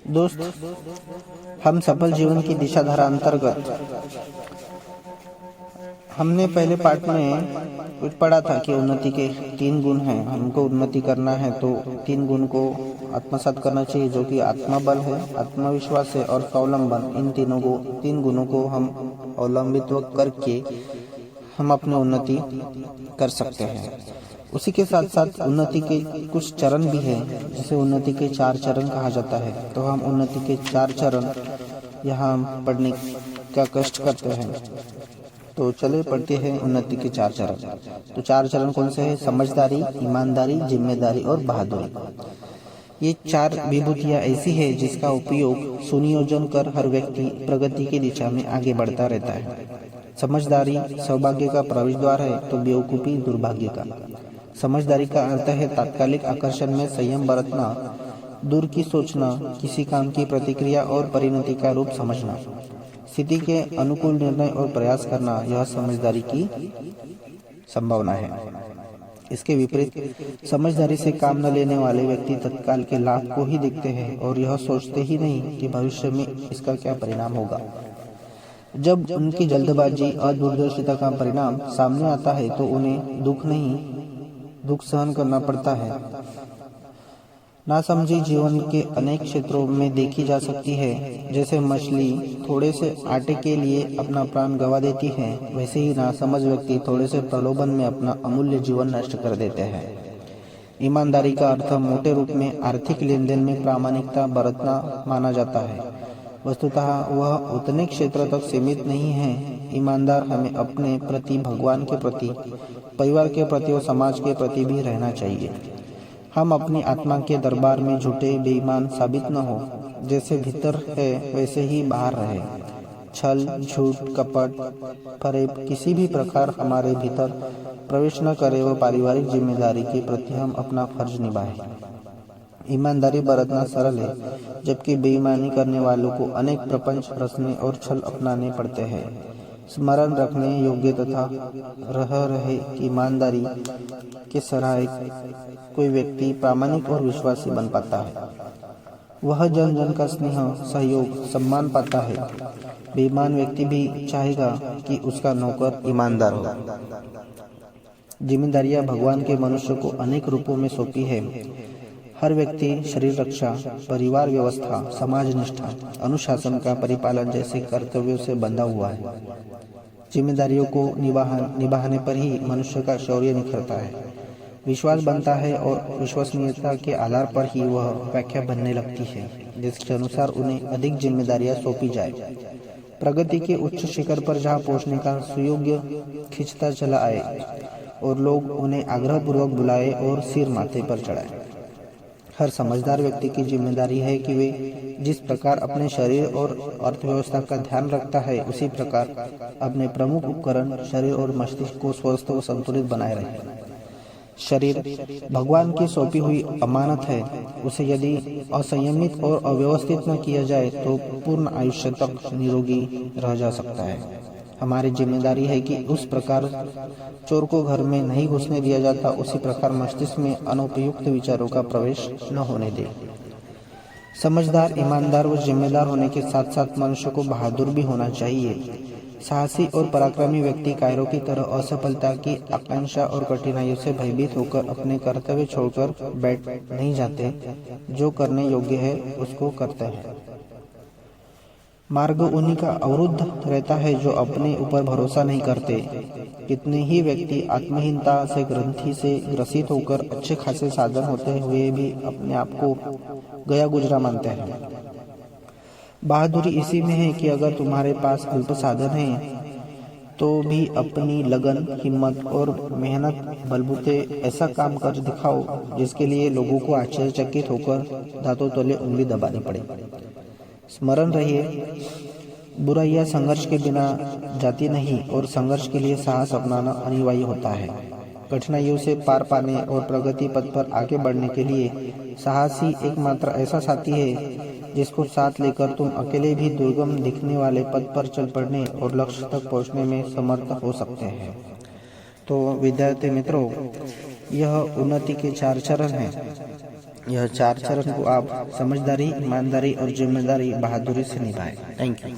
दोस्त, हम सफल जीवन की दिशाधारा अंतर्गत हमने पहले पार्ट में कुछ पढ़ा था कि उन्नति के 3 गुण हैं। हमको उन्नति करना है तो 3 गुण को आत्मसात करना चाहिए, जो कि आत्मबल है, आत्मविश्वास है और स्वावलंबन। इन 3 गुणों को हम अवलंबित्व करके हम अपनी उन्नति कर सकते हैं। उसी के साथ साथ उन्नति के कुछ चरण भी हैं, जिसे उन्नति के 4 चरण कहा जाता है। तो हम उन्नति के 4 चरण यहाँ पढ़ने का कष्ट करते हैं। तो चले पढ़ते हैं उन्नति के 4 चरण। तो 4 चरण कौन से हैं? समझदारी, ईमानदारी, जिम्मेदारी और बहादुरी। ये 4 विभूतियाँ ऐसी है जिसका उपयोग सुनियोजन कर हर व्यक्ति प्रगति की दिशा में आगे बढ़ता रहता है। समझदारी सौभाग्य का प्रवेश द्वार है तो बेवकूफ़ी दुर्भाग्य का। समझदारी का अर्थ है तात्कालिक आकर्षण में संयम बरतना, दूर की सोचना, किसी काम की प्रतिक्रिया और परिणति का रूप समझना, स्थिति के अनुकूल निर्णय और प्रयास करना, यह समझदारी की संभावना है। इसके विपरीत समझदारी से काम न लेने वाले व्यक्ति तत्काल के लाभ को ही देखते हैं और यह सोचते ही नहीं कि भविष्य में इसका क्या परिणाम होगा। जब उनकी जल्दबाजी और दूरदर्शिता का परिणाम सामने आता है तो उन्हें दुख सहन करना पड़ता है। नासमझी जीवन के अनेक क्षेत्रों में देखी जा सकती है। जैसे मछली थोड़े से आटे के लिए अपना प्राण गंवा देती है, वैसे ही नासमझ व्यक्ति थोड़े से प्रलोभन में अपना अमूल्य जीवन नष्ट कर देते हैं। ईमानदारी का अर्थ मोटे रूप में आर्थिक लेन देन में प्रामाणिकता बरतना माना जाता है। वस्तुतः वह उतने क्षेत्र तक सीमित नहीं है। ईमानदार हमें अपने प्रति, भगवान के प्रति, परिवार के प्रति और समाज के प्रति भी रहना चाहिए। हम अपनी आत्मा के दरबार में झूठे बेईमान साबित न हो। जैसे भीतर है वैसे ही बाहर रहे। छल, झूठ, कपट, फरेब किसी भी प्रकार हमारे भीतर प्रवेश न करे व पारिवारिक जिम्मेदारी के प्रति हम अपना फर्ज निभाएं। ईमानदारी बरतना सरल है, जबकि बेईमानी करने वालों को अनेक प्रपंच रचने और छल अपनाने पड़ते हैं। स्मरण रखने योग्य तथा रहे कि ईमानदारी के सराहे कोई व्यक्ति प्रामाणिक और विश्वासी बन पाता है। वह जन जन का स्नेह, सहयोग, सम्मान पाता है। बेईमान व्यक्ति भी चाहेगा कि उसका नौकर ईमानदार हो। जिम्मेदारियां भगवान के मनुष्य को अनेक रूपों में सौंपी है। हर व्यक्ति शरीर रक्षा, परिवार व्यवस्था, समाज निष्ठा, अनुशासन का परिपालन जैसे कर्तव्यों से बंधा हुआ है। जिम्मेदारियों को निभाने पर ही मनुष्य का शौर्य निखरता है, विश्वास बनता है और विश्वसनीयता के आधार पर ही वह व्याख्या बनने लगती है, जिसके अनुसार उन्हें अधिक जिम्मेदारियां सौंपी जाए। प्रगति के उच्च शिखर पर जहाँ पहुँचने का सुयोग्य खिंचता चला आए और लोग उन्हें आग्रहपूर्वक बुलाए और सिर माथे पर चढ़ाए। हर समझदार व्यक्ति की जिम्मेदारी है कि वे जिस प्रकार अपने शरीर और अर्थव्यवस्था का ध्यान रखता है, उसी प्रकार अपने प्रमुख उपकरण शरीर और मस्तिष्क को स्वस्थ व संतुलित बनाए रखे। शरीर भगवान की सौंपी हुई अमानत है। उसे यदि असंयमित और अव्यवस्थित न किया जाए तो पूर्ण आयुष्य तक निरोगी रह जा सकता है। हमारी जिम्मेदारी है कि उस प्रकार चोर को घर में नहीं घुसने दिया जाता, उसी प्रकार मस्तिष्क में अनुपयुक्त विचारों का प्रवेश न होने दे। समझदार, ईमानदार व जिम्मेदार होने के साथ साथ मनुष्य को बहादुर भी होना चाहिए। साहसी और पराक्रमी व्यक्ति कायरों की तरह असफलता की आकांक्षा और कठिनाइयों से भयभीत होकर अपने कर्तव्य छोड़कर बैठ नहीं जाते। जो करने योग्य है उसको करते हैं। मार्ग उन्हीं का अवरुद्ध रहता है जो अपने ऊपर भरोसा नहीं करते। कितने ही व्यक्ति आत्महीनता से ग्रंथि से ग्रसित होकर अच्छे खासे साधन होते हुए भी अपने आप को गया गुजरा मानते हैं। बहादुरी इसी में है कि अगर तुम्हारे पास अल्प साधन है तो भी अपनी लगन, हिम्मत और मेहनत बलबूते ऐसा काम कर दिखाओ जिसके लिए लोगों को आश्चर्यचकित होकर दांतों तले उंगली दबानी पड़े। स्मरण रहिए, बुराइयां संघर्ष के बिना जाती नहीं और संघर्ष के लिए साहस अपनाना अनिवार्य होता है। कठिनाइयों से पार पाने और प्रगति पथ पर आगे बढ़ने के लिए साहसी एकमात्र ऐसा साथी है जिसको साथ लेकर तुम अकेले भी दुर्गम दिखने वाले पथ पर चल पड़ने और लक्ष्य तक पहुंचने में समर्थ हो सकते हैं। तो विद्यार्थी मित्रों, यह उन्नति के 4 चरण हैं। यह 4 चरण को आप समझदारी, ईमानदारी और जिम्मेदारी बहादुरी से निभाएं। Thank you.